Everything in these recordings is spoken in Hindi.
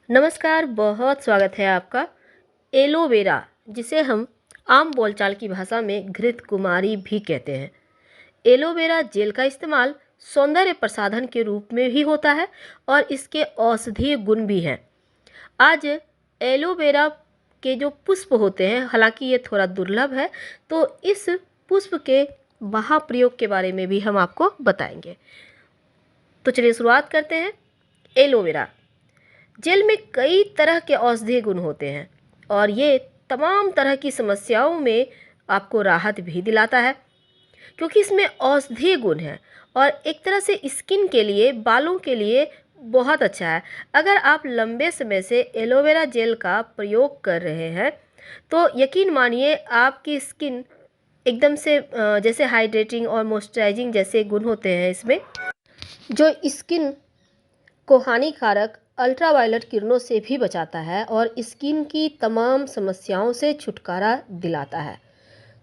नमस्कार, बहुत स्वागत है आपका। एलोवेरा, जिसे हम आम बोलचाल की भाषा में घृत कुमारी भी कहते हैं। एलोवेरा जेल का इस्तेमाल सौंदर्य प्रसाधन के रूप में भी होता है और इसके औषधीय गुण भी हैं। आज एलोवेरा के जो पुष्प होते हैं, हालांकि ये थोड़ा दुर्लभ है, तो इस पुष्प के महाप्रयोग के बारे में भी हम आपको बताएंगे। तो चलिए शुरुआत करते हैं। एलोवेरा जेल में कई तरह के औषधीय गुण होते हैं और ये तमाम तरह की समस्याओं में आपको राहत भी दिलाता है, क्योंकि इसमें औषधीय गुण है और एक तरह से स्किन के लिए, बालों के लिए बहुत अच्छा है। अगर आप लंबे समय से एलोवेरा जेल का प्रयोग कर रहे हैं तो यकीन मानिए आपकी स्किन एकदम से जैसे हाइड्रेटिंग और मॉइस्चराइजिंग जैसे गुण होते हैं इसमें, जो स्किन को हानिकारक अल्ट्रावायलेट किरणों से भी बचाता है और स्किन की तमाम समस्याओं से छुटकारा दिलाता है।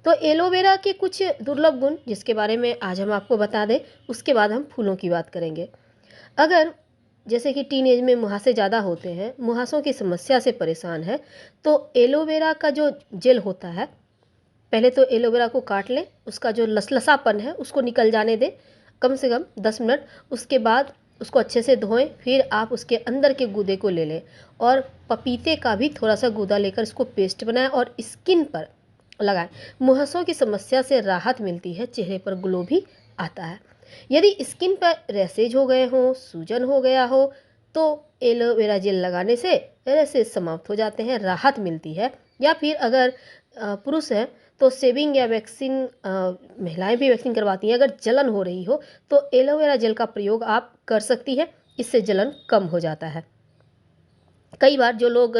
तो एलोवेरा के कुछ दुर्लभ गुण जिसके बारे में आज हम आपको बता दें, उसके बाद हम फूलों की बात करेंगे। अगर जैसे कि टीन एज में मुहासे ज़्यादा होते हैं, मुहासों की समस्या से परेशान है, तो एलोवेरा का जो जेल होता है, पहले तो एलोवेरा को काट लें, उसका जो लसलसापन है उसको निकल जाने दें कम से कम 10 मिनट। उसके बाद उसको अच्छे से धोएं, फिर आप उसके अंदर के गूदे को ले लें और पपीते का भी थोड़ा सा गूदा लेकर इसको पेस्ट बनाएं और स्किन पर लगाएं। मुहासों की समस्या से राहत मिलती है, चेहरे पर ग्लो भी आता है। यदि स्किन पर रैसेज हो गए हों, सूजन हो गया हो, तो एलोवेरा जेल लगाने से रैसेज समाप्त हो जाते हैं, राहत मिलती है। या फिर अगर पुरुष हैं तो सेविंग या वैक्सीन, महिलाएं भी वैक्सीन करवाती हैं, अगर जलन हो रही हो तो एलोवेरा जेल का प्रयोग आप कर सकती है, इससे जलन कम हो जाता है। कई बार जो लोग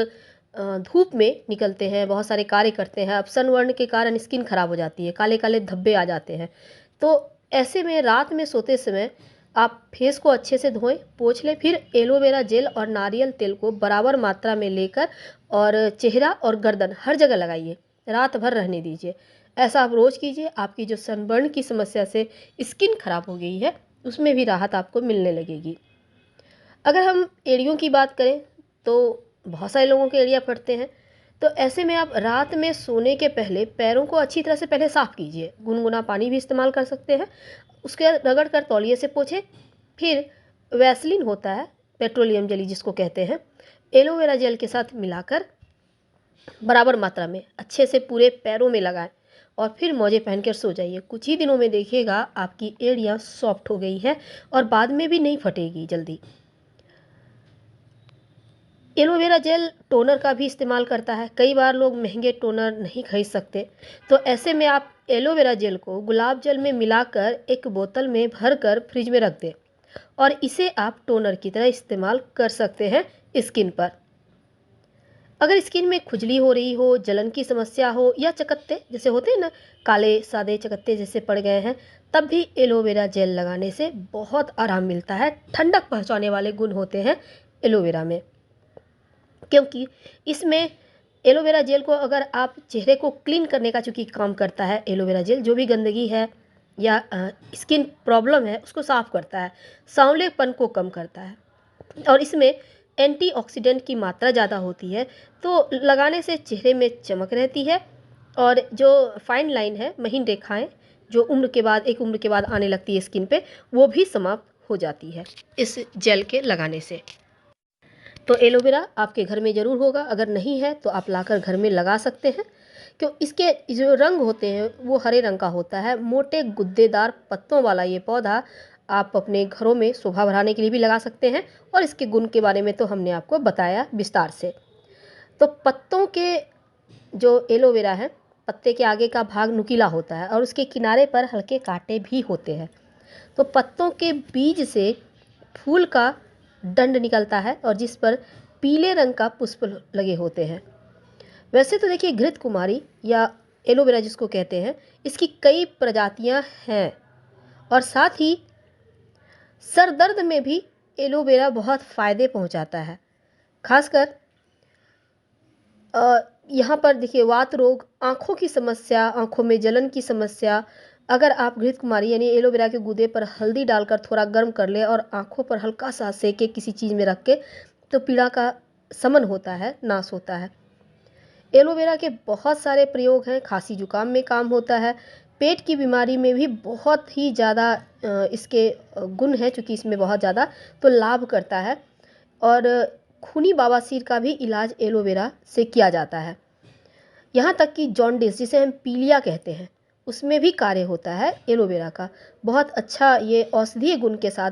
धूप में निकलते हैं, बहुत सारे कार्य करते हैं, अब सनबर्न के कारण स्किन खराब हो जाती है, काले काले धब्बे आ जाते हैं, तो ऐसे में रात में सोते समय आप फेस को अच्छे से धोएं, पोंछ लें, फिर एलोवेरा जेल और नारियल तेल को बराबर मात्रा में लेकर और चेहरा और गर्दन हर जगह लगाइए, रात भर रहने दीजिए। ऐसा आप रोज़ कीजिए, आपकी जो सनबर्न की समस्या से स्किन खराब हो गई है उसमें भी राहत आपको मिलने लगेगी। अगर हम एड़ियों की बात करें तो बहुत सारे लोगों के एड़ियाँ फटते हैं, तो ऐसे में आप रात में सोने के पहले पैरों को अच्छी तरह से पहले साफ़ कीजिए, गुनगुना पानी भी इस्तेमाल कर सकते हैं, उसके रगड़ कर तौलिए से पोंछें। फिर वैसलीन होता है, पेट्रोलियम जेली जिसको कहते हैं, एलोवेरा जेल के साथ मिलाकर बराबर मात्रा में अच्छे से पूरे पैरों में लगाएं और फिर मोजे पहनकर सो जाइए। कुछ ही दिनों में देखिएगा आपकी एड़ियाँ सॉफ्ट हो गई है और बाद में भी नहीं फटेगी जल्दी। एलोवेरा जेल टोनर का भी इस्तेमाल करता है। कई बार लोग महंगे टोनर नहीं खरीद सकते, तो ऐसे में आप एलोवेरा जेल को गुलाब जल में मिलाकर एक बोतल में भरकर फ्रिज में रख दें और इसे आप टोनर की तरह इस्तेमाल कर सकते हैं स्किन पर। अगर स्किन में खुजली हो रही हो, जलन की समस्या हो या चकत्ते जैसे होते हैं ना, काले सादे चकत्ते जैसे पड़ गए हैं, तब भी एलोवेरा जेल लगाने से बहुत आराम मिलता है। ठंडक पहुंचाने वाले गुण होते हैं एलोवेरा में, क्योंकि इसमें एलोवेरा जेल को अगर आप चेहरे को क्लीन करने का चूँकि काम करता है, एलोवेरा जेल जो भी गंदगी है या स्किन प्रॉब्लम है उसको साफ़ करता है, सांवलेपन को कम करता है और इसमें एंटीऑक्सीडेंट की मात्रा ज़्यादा होती है, तो लगाने से चेहरे में चमक रहती है और जो फाइन लाइन है, महीन रेखाएं जो एक उम्र के बाद आने लगती है स्किन पे, वो भी समाप्त हो जाती है इस जेल के लगाने से। तो एलोवेरा आपके घर में ज़रूर होगा, अगर नहीं है तो आप लाकर घर में लगा सकते हैं। क्यों, इसके जो रंग होते हैं वो हरे रंग का होता है। मोटे गुद्देदार पत्तों वाला ये पौधा आप अपने घरों में शोभा बढ़ाने के लिए भी लगा सकते हैं और इसके गुण के बारे में तो हमने आपको बताया विस्तार से। तो पत्तों के जो एलोवेरा है, पत्ते के आगे का भाग नुकीला होता है और उसके किनारे पर हल्के कांटे भी होते हैं। तो पत्तों के बीज से फूल का दंड निकलता है और जिस पर पीले रंग का पुष्प लगे होते हैं। वैसे तो देखिए, घृत कुमारी या एलोवेरा जिसको कहते हैं, इसकी कई प्रजातियां हैं और साथ ही सर दर्द में भी एलोवेरा बहुत फ़ायदे पहुंचाता है। खासकर यहाँ पर देखिए, वात रोग, आँखों की समस्या, आँखों में जलन की समस्या, अगर आप घृत कुमारी यानी एलोवेरा के गूदे पर हल्दी डालकर थोड़ा गर्म कर ले और आँखों पर हल्का सा सेके किसी चीज़ में रख के, तो पीड़ा का शमन होता है, नाश होता है। एलोवेरा के बहुत सारे प्रयोग हैं। खांसी जुकाम में काम होता है। पेट की बीमारी में भी बहुत ही ज़्यादा इसके गुण हैं, चूँकि इसमें बहुत ज़्यादा तो लाभ करता है। और खूनी बवासीर का भी इलाज एलोवेरा से किया जाता है। यहाँ तक कि जॉन्डिस, जिसे हम पीलिया कहते हैं, उसमें भी कार्य होता है एलोवेरा का। बहुत अच्छा ये औषधीय गुण के साथ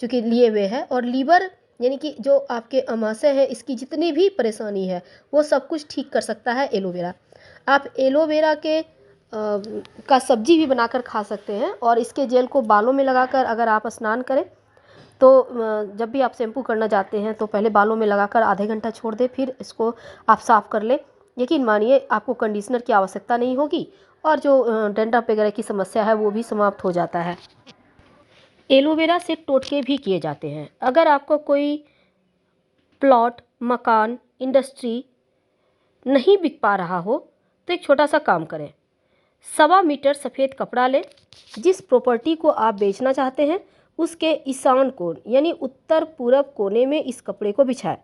चूँकि लिए हुए है। और लीवर यानी कि जो आपके अमाशय है, इसकी जितनी भी परेशानी है वो सब कुछ ठीक कर सकता है एलोवेरा। आप एलोवेरा के का सब्जी भी बनाकर खा सकते हैं। और इसके जेल को बालों में लगाकर अगर आप स्नान करें तो जब भी आप शैम्पू करना चाहते हैं तो पहले बालों में लगाकर आधे घंटा छोड़ दें, फिर इसको आप साफ़ कर लें। यकीन मानिए आपको कंडीशनर की आवश्यकता नहीं होगी और जो डैंड्रफ वगैरह की समस्या है वो भी समाप्त हो जाता है। एलोवेरा से टोटके भी किए जाते हैं। अगर आपको कोई प्लॉट, मकान, इंडस्ट्री नहीं बिक पा रहा हो तो एक छोटा सा काम करें। 1.25 मीटर सफ़ेद कपड़ा लें। जिस प्रॉपर्टी को आप बेचना चाहते हैं उसके ईशान कोण यानी उत्तर पूरब कोने में इस कपड़े को बिछाएं।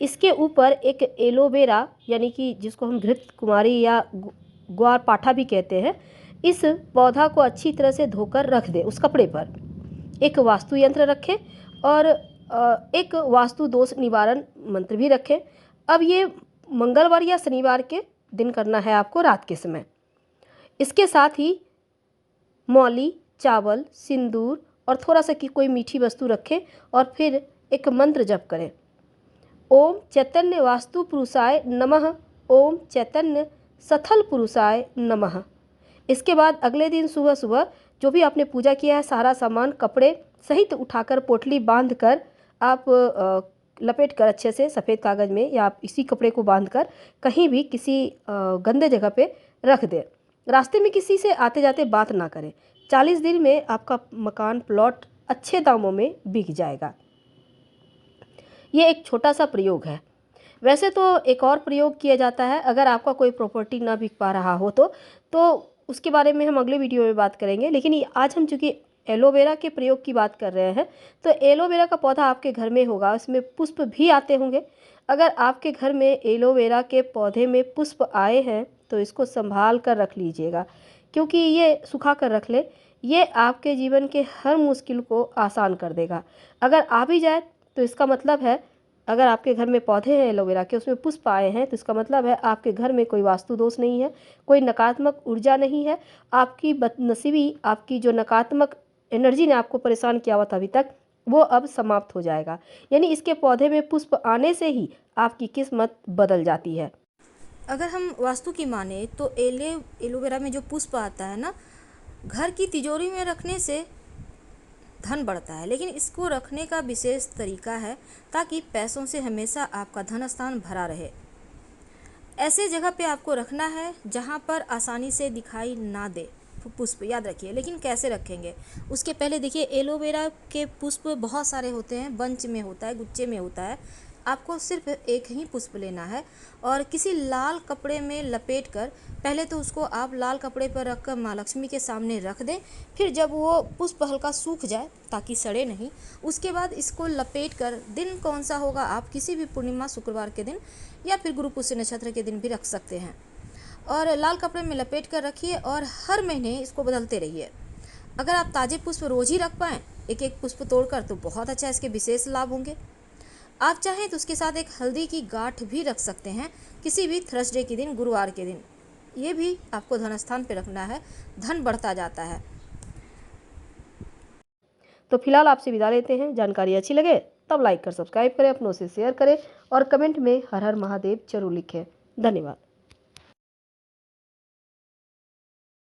इसके ऊपर एक एलोवेरा यानी कि जिसको हम घृत कुमारी या ग्वारपाठा भी कहते हैं, इस पौधा को अच्छी तरह से धोकर रख दें उस कपड़े पर। एक वास्तु यंत्र रखें और एक वास्तु दोष निवारण मंत्र भी रखें। अब ये मंगलवार या शनिवार के दिन करना है आपको, रात के समय। इसके साथ ही मौली, चावल, सिंदूर और थोड़ा सा की कोई मीठी वस्तु रखें और फिर एक मंत्र जप करें। ओम चैतन्य वास्तु पुरुषाय नमः, ओम चैतन्य सथल पुरुषाय नमः। इसके बाद अगले दिन सुबह सुबह जो भी आपने पूजा किया है सारा सामान कपड़े सहित उठाकर पोटली बांध कर आप लपेट कर अच्छे से सफ़ेद कागज़ में या आप इसी कपड़े को बांध कर कहीं भी किसी गंदे जगह पे रख दें। रास्ते में किसी से आते जाते बात ना करें। 40 दिन में आपका मकान, प्लॉट अच्छे दामों में बिक जाएगा। ये एक छोटा सा प्रयोग है। वैसे तो एक और प्रयोग किया जाता है। अगर आपका कोई प्रॉपर्टी ना बिक पा रहा हो तो उसके बारे में हम अगले वीडियो में बात करेंगे। लेकिन आज हम चूँकि एलोवेरा के प्रयोग की बात कर रहे हैं तो एलोवेरा का पौधा आपके घर में होगा, उसमें पुष्प भी आते होंगे। अगर आपके घर में एलोवेरा के पौधे में पुष्प आए हैं तो इसको संभाल कर रख लीजिएगा, क्योंकि ये सुखा कर रख ले, ये आपके जीवन के हर मुश्किल को आसान कर देगा। अगर आ भी जाए तो इसका मतलब है, अगर आपके घर में पौधे हैं एलोवेरा के, उसमें पुष्प आए हैं तो इसका मतलब है आपके घर में कोई वास्तु दोष नहीं है, कोई नकारात्मक ऊर्जा नहीं है। आपकी बदनसीबी, आपकी जो नकारात्मक एनर्जी ने आपको परेशान किया हुआ था अभी तक, वो अब समाप्त हो जाएगा। यानी इसके पौधे में पुष्प आने से ही आपकी किस्मत बदल जाती है। अगर हम वास्तु की माने तो एलोवेरा में जो पुष्प आता है ना, घर की तिजोरी में रखने से धन बढ़ता है, लेकिन इसको रखने का विशेष तरीका है ताकि पैसों से हमेशा आपका धन स्थान भरा रहे। ऐसे जगह पे आपको रखना है जहाँ पर आसानी से दिखाई ना दे पुष्प, याद रखिए। लेकिन कैसे रखेंगे उसके पहले देखिए, एलोवेरा के पुष्प बहुत सारे होते हैं, बंच में होता है, गुच्छे में होता है। आपको सिर्फ एक ही पुष्प लेना है और किसी लाल कपड़े में लपेट कर पहले तो उसको आप लाल कपड़े पर रख कर माँ लक्ष्मी के सामने रख दें। फिर जब वो पुष्प हल्का सूख जाए ताकि सड़े नहीं, उसके बाद इसको लपेट कर, दिन कौन सा होगा, आप किसी भी पूर्णिमा, शुक्रवार के दिन या फिर गुरु पुष्य नक्षत्र के दिन भी रख सकते हैं। और लाल कपड़े में लपेट कर रखिए और हर महीने इसको बदलते रहिए। अगर आप ताज़े पुष्प रोज़ ही रख पाएँ, एक एक पुष्प तोड़कर, तो बहुत अच्छा, इसके विशेष लाभ होंगे। आप चाहें तो उसके साथ एक हल्दी की गांठ भी रख सकते हैं किसी भी थर्सडे के दिन, गुरुवार के दिन। ये भी आपको धन स्थान पे रखना है, धन बढ़ता जाता है। तो फिलहाल आपसे विदा लेते हैं। जानकारी अच्छी लगे तब लाइक कर सब्सक्राइब करें, अपनों से शेयर करें और कमेंट में हर हर महादेव जरूर लिखें। धन्यवाद।